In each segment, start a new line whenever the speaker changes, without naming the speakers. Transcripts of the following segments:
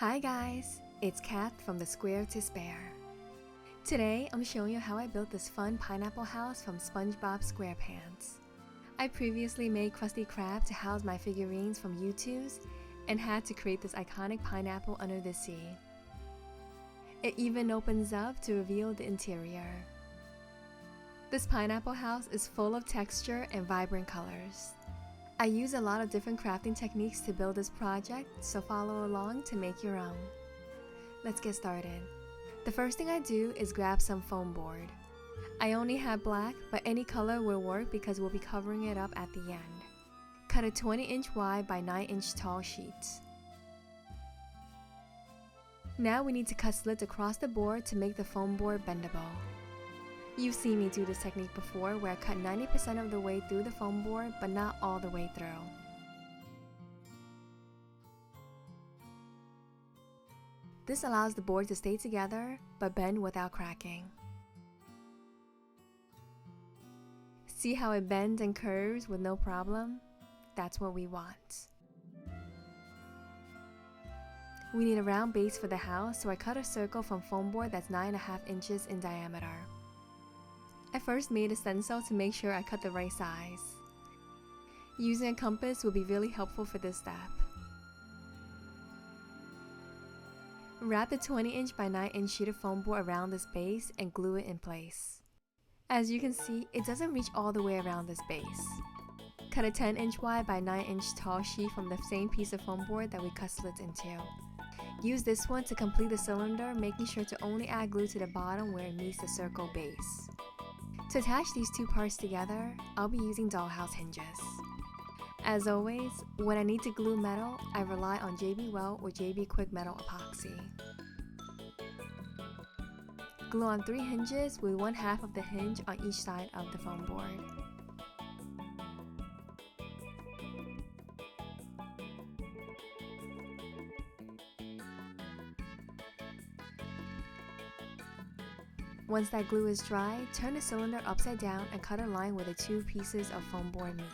Hi guys, it's Kath from the Square to Spare. Today I'm showing you how I built this fun pineapple house from SpongeBob Square Pants. I previously made Krusty Krab to house my figurines from Youtooz and had to create this iconic pineapple under the sea. It even opens up to reveal the interior. This pineapple house is full of texture and vibrant colors. I use a lot of different crafting techniques to build this project, so follow along to make your own. Let's get started. The first thing I do is grab some foam board. I only have black, but any color will work because we'll be covering it up at the end. Cut a 20-inch wide by 9-inch tall sheet. Now we need to cut slits across the board to make the foam board bendable. You've seen me do this technique before where I cut 90% of the way through the foam board but not all the way through. This allows the board to stay together but bend without cracking. See how it bends and curves with no problem? That's what we want. We need a round base for the house, so I cut a circle from foam board that's 9.5 inches in diameter. I first made a stencil to make sure I cut the right size. Using a compass will be really helpful for this step. Wrap the 20-inch by 9-inch sheet of foam board around this base and glue it in place. As you can see, it doesn't reach all the way around this base. Cut a 10-inch wide by 9-inch tall sheet from the same piece of foam board that we cut slits into. Use this one to complete the cylinder, making sure to only add glue to the bottom where it meets the circle base. To attach these two parts together, I'll be using dollhouse hinges. As always, when I need to glue metal, I rely on JB Weld or JB Quick Metal Epoxy. Glue on 3 hinges with 1/2 of the hinge on each side of the foam board. Once that glue is dry, turn the cylinder upside down and cut a line where the two pieces of foam board meet.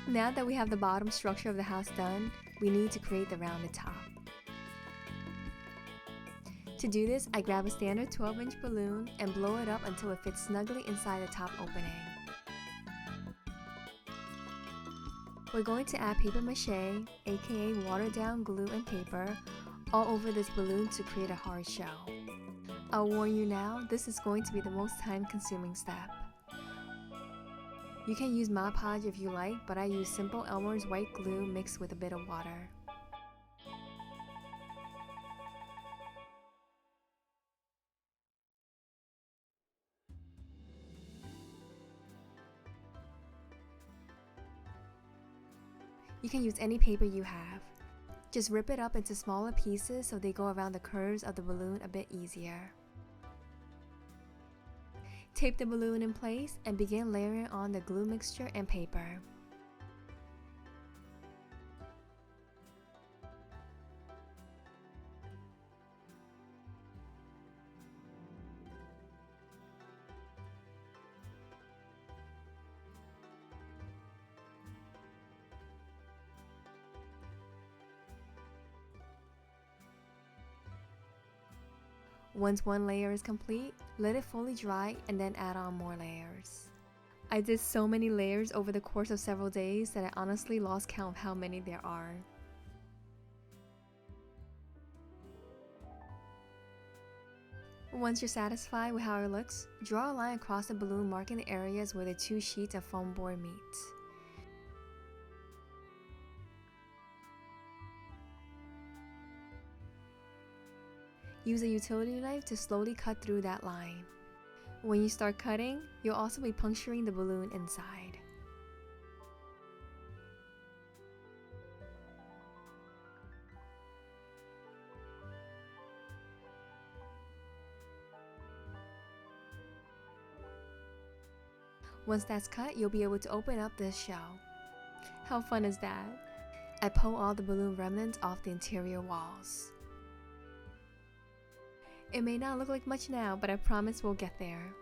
Now that we have the bottom structure of the house done, we need to create the rounded top. To do this, I grab a standard 12-inch balloon and blow it up until it fits snugly inside the top opening. We're going to add paper mache, aka watered down glue and paper, all over this balloon to create a hard shell. I'll warn you now, this is going to be the most time-consuming step. You can use Mod Podge if you like, but I use simple Elmer's white glue mixed with a bit of water. You can use any paper you have. Just rip it up into smaller pieces so they go around the curves of the balloon a bit easier. Tape the balloon in place and begin layering on the glue mixture and paper. Once one layer is complete, let it fully dry and then add on more layers. I did so many layers over the course of several days that I honestly lost count of how many there are. Once you're satisfied with how it looks, draw a line across the balloon marking the areas where the two sheets of foam board meet. Use a utility knife to slowly cut through that line. When you start cutting, you'll also be puncturing the balloon inside. Once that's cut, you'll be able to open up this shell. How fun is that? I pull all the balloon remnants off the interior walls. It may not look like much now, but I promise we'll get there.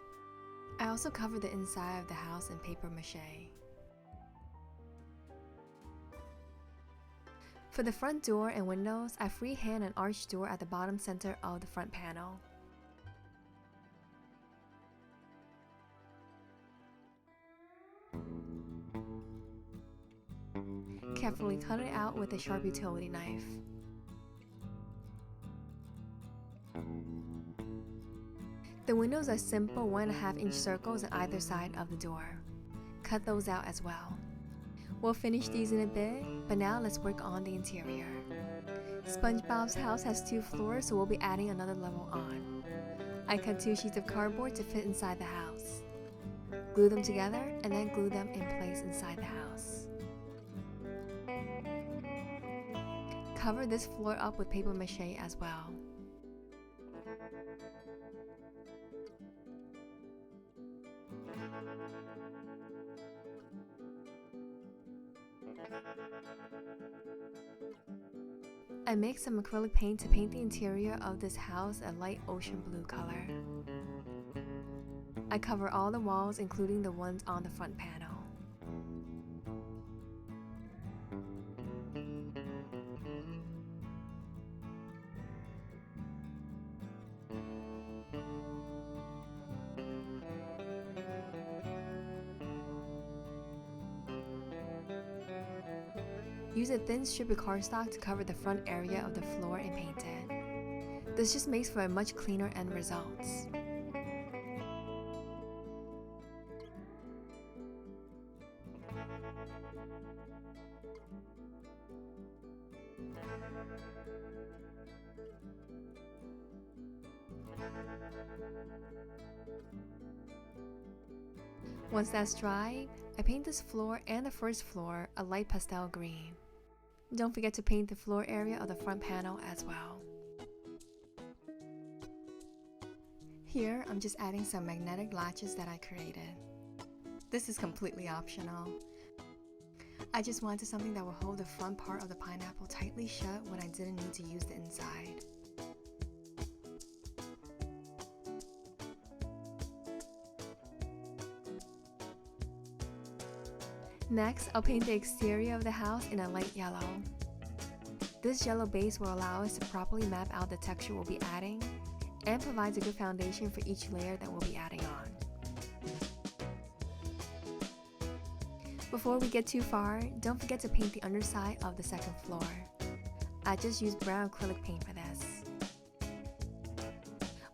I also covered the inside of the house in paper mache. For the front door and windows, I freehand an arched door at the bottom center of the front panel. Carefully cut it out with a sharp utility knife. The windows are simple 1.5-inch circles on either side of the door. Cut those out as well. We'll finish these in a bit, but now let's work on the interior. SpongeBob's house has 2 floors, so we'll be adding another level on. I cut 2 sheets of cardboard to fit inside the house. Glue them together and then glue them in place inside the house. Cover this floor up with paper mache as well. I mixed some acrylic paint to paint the interior of this house a light ocean blue color. I cover all the walls, including the ones on the front panel. Use a thin strip of cardstock to cover the front area of the floor and paint it. This just makes for a much cleaner end result. Once that's dry, I paint this floor and the first floor a light pastel green. Don't forget to paint the floor area of the front panel as well. Here, I'm just adding some magnetic latches that I created. This is completely optional. I just wanted something that will hold the front part of the pineapple tightly shut when I didn't need to use the inside. Next, I'll paint the exterior of the house in a light yellow. This yellow base will allow us to properly map out the texture we'll be adding and provides a good foundation for each layer that we'll be adding on. Before we get too far, don't forget to paint the underside of the second floor. I just used brown acrylic paint for this.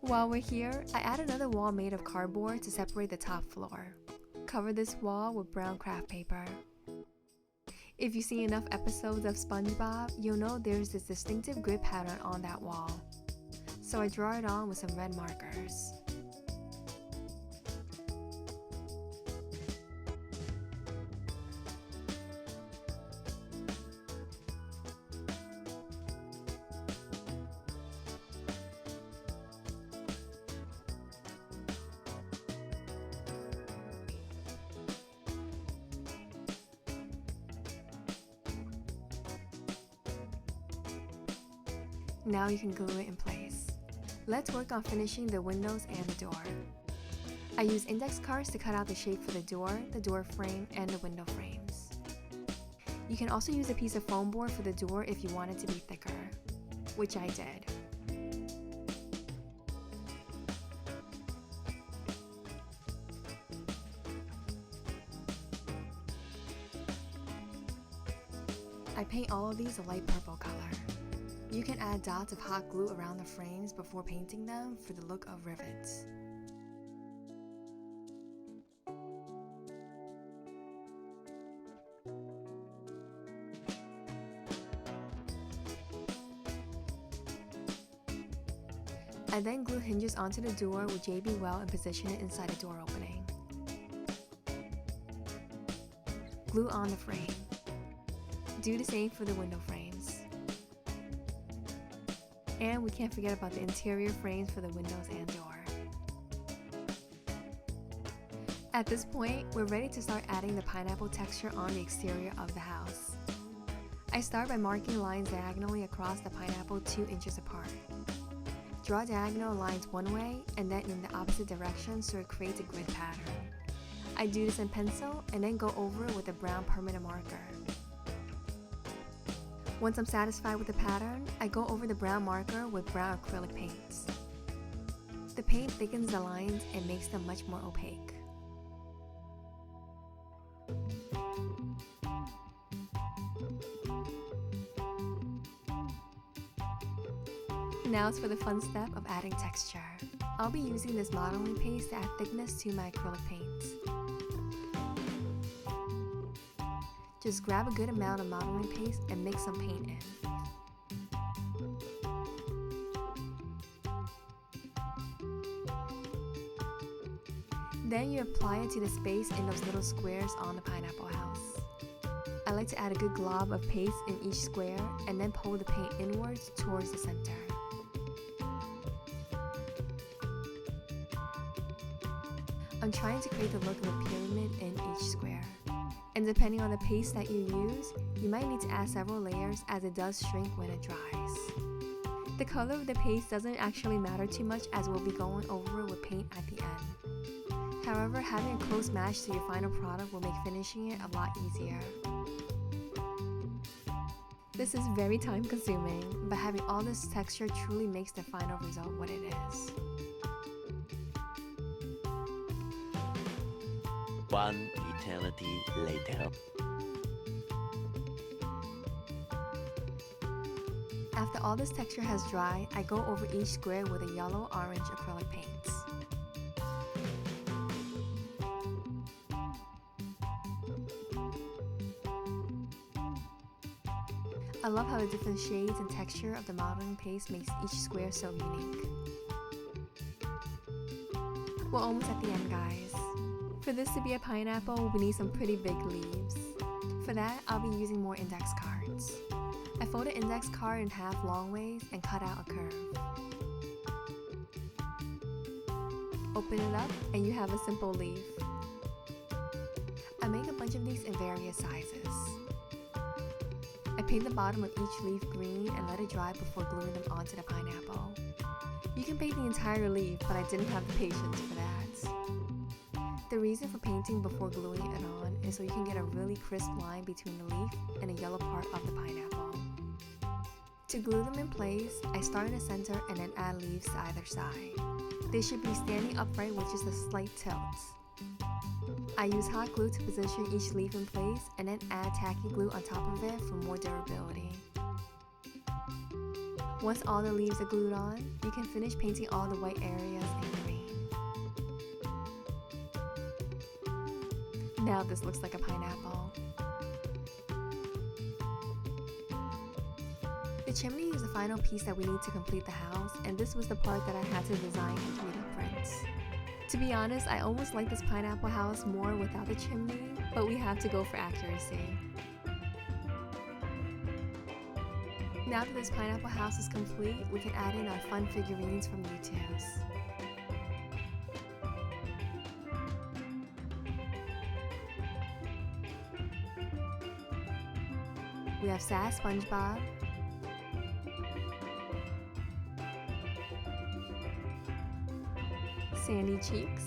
While we're here, I add another wall made of cardboard to separate the top floor. Cover this wall with brown craft paper. If you see enough episodes of SpongeBob, you'll know there's this distinctive grid pattern on that wall. So I draw it on with some red markers. Now you can glue it in place. Let's work on finishing the windows and the door. I use index cards to cut out the shape for the door frame, and the window frames. You can also use a piece of foam board for the door if you want it to be thicker, which I did. I paint all of these a light purple color. You can add dots of hot glue around the frames before painting them for the look of rivets. I then glue hinges onto the door with JB Weld and position it inside the door opening. Glue on the frame. Do the same for the window frames. And we can't forget about the interior frames for the windows and door. At this point, we're ready to start adding the pineapple texture on the exterior of the house. I start by marking lines diagonally across the pineapple 2 inches apart. Draw diagonal lines one way and then in the opposite direction so it creates a grid pattern. I do this in pencil and then go over it with a brown permanent marker. Once I'm satisfied with the pattern, I go over the brown marker with brown acrylic paints. The paint thickens the lines and makes them much more opaque. Now it's for the fun step of adding texture. I'll be using this modeling paste to add thickness to my acrylic paints. Just grab a good amount of modeling paste and mix some paint in. Then you apply it to the space in those little squares on the pineapple house. I like to add a good glob of paste in each square and then pull the paint inwards towards the center. I'm trying to create the look of a pyramid in each square. And depending on the paste that you use, you might need to add several layers as it does shrink when it dries. The color of the paste doesn't actually matter too much as we'll be going over it with paint at the end. However, having a close match to your final product will make finishing it a lot easier. This is very time consuming, but having all this texture truly makes the final result what it is.
One eternity later.
After all this texture has dried, I go over each square with a yellow-orange acrylic paints. I love how the different shades and texture of the modeling paste makes each square so unique. We're almost at the end, guys. For this to be a pineapple, we need some pretty big leaves. For that, I'll be using more index cards. I fold the index card in half long ways and cut out a curve. Open it up and you have a simple leaf. I make a bunch of these in various sizes. I paint the bottom of each leaf green and let it dry before gluing them onto the pineapple. You can paint the entire leaf, but I didn't have the patience for that. The reason for painting before gluing it on is so you can get a really crisp line between the leaf and the yellow part of the pineapple. To glue them in place, I start in the center and then add leaves to either side. They should be standing upright with just a slight tilt. I use hot glue to position each leaf in place and then add tacky glue on top of it for more durability. Once all the leaves are glued on, you can finish painting all the white areas in green. Now this looks like a pineapple. The chimney is the final piece that we need to complete the house, and this was the part that I had to design in 3D prints. To be honest, I almost like this pineapple house more without the chimney, but we have to go for accuracy. Now that this pineapple house is complete, we can add in our fun figurines from Youtooz. We have Sad SpongeBob, Sandy Cheeks,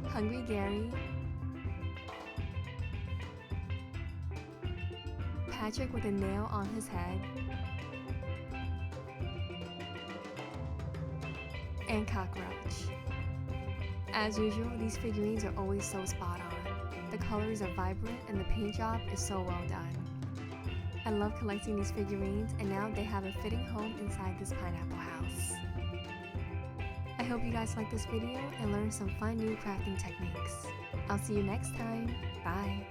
Hungry Gary, Patrick with a nail on his head, and Cockroach. As usual, these figurines are always so spot on. The colors are vibrant and the paint job is so well done. I love collecting these figurines, and now they have a fitting home inside this pineapple house. I hope you guys liked this video and learned some fun new crafting techniques. I'll see you next time. Bye!